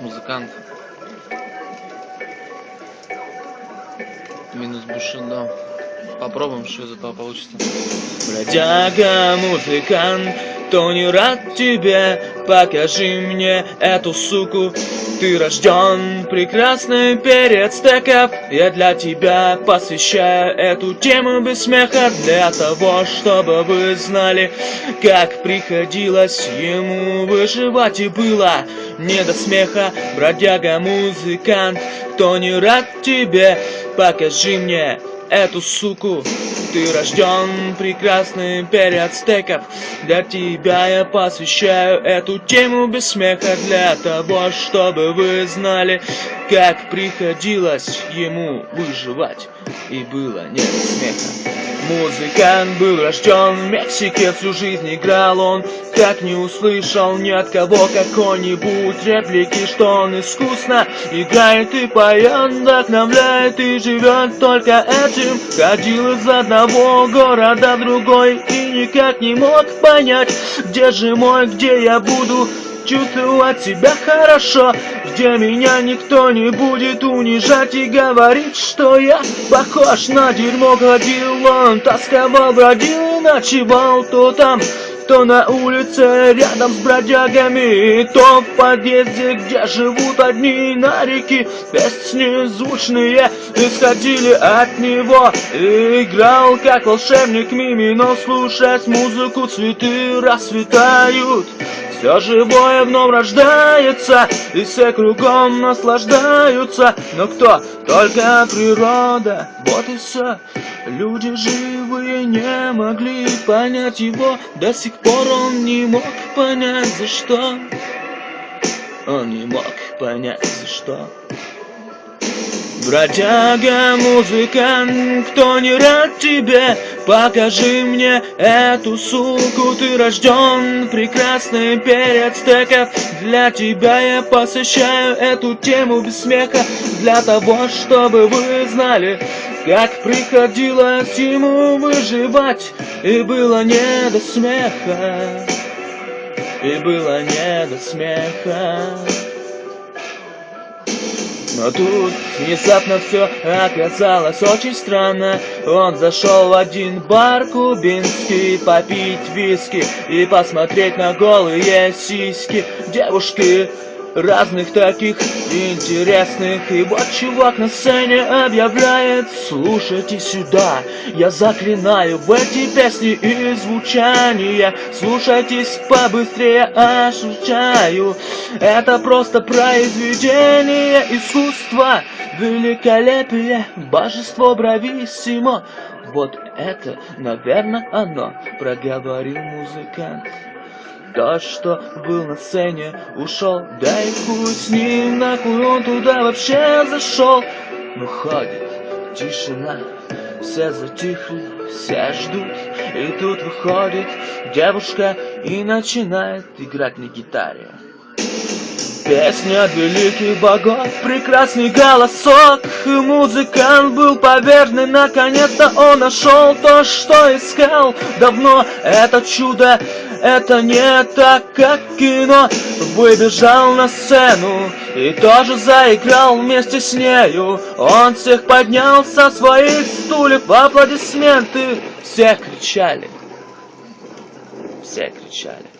Музыкант. Минус Бушидо. Попробуем, что из этого получится. Бродяга, музыкант, кто не рад тебе, покажи мне эту суку. Ты рожден прекрасный перед стеков. Я для тебя посвящаю эту тему без смеха, для того, чтобы вы знали, как приходилось ему выживать, и было не до смеха. Бродяга, музыкант, кто не рад тебе, покажи мне эту суку. Ты рожден прекрасный перед стеков. Для тебя я посвящаю эту тему без смеха, для того, чтобы вы знали, как приходилось ему выживать, и было не до смеха. Музыкант был рожден в Мексике, всю жизнь играл он, так не услышал ни от кого какой-нибудь реплики, что он искусно играет и поет, вдохновляет и живет только этим. Ходил из одного города в другой и никак не мог понять, где же мой, где я буду чувствовать себя хорошо, где меня никто не будет унижать и говорить, что я похож на дерьмо. Ходил он, тосковал, бродил, ночевал то там, то на улице рядом с бродягами, то в подъезде, где живут одни нарики. Песни звучные исходили от него, и играл как волшебник мимино. Слушать музыку, цветы расцветают, все живое вновь рождается, и все кругом наслаждаются. Но кто? Только природа, вот и все. Люди живые не могли понять его, до сих пор он не мог понять, за что. Он не мог понять, за что. Бродяга, музыкант, кто не рад тебе, покажи мне эту суку. Ты рожден прекрасный перед стеков. Для тебя я посвящаю эту тему без смеха, для того, чтобы вы знали, как приходилось ему выживать, и было не до смеха, и было не до смеха. Но тут внезапно все оказалось очень странно. Он зашел в один бар кубинский попить виски и посмотреть на голые сиськи девушки разных таких интересных. И вот чувак на сцене объявляет: слушайте сюда, я заклинаю в эти песни и звучания, слушайтесь побыстрее, ощущаю, это просто произведение искусства, великолепие, божество брависсимо. Вот это, наверное, оно, проговорил музыкант. То, что был на сцене, ушел, да и хуй с ним, нахуй он туда вообще зашел. Ну ходит тишина, все затихли, все ждут, и тут выходит девушка и начинает играть на гитаре. Песня от великих богов, прекрасный голосок. Музыкант был повержен, наконец-то он нашел то, что искал давно. Это чудо, это не так, как кино. Выбежал на сцену и тоже заиграл вместе с нею. Он всех поднял со своих стульев, аплодисменты. Все кричали, все кричали.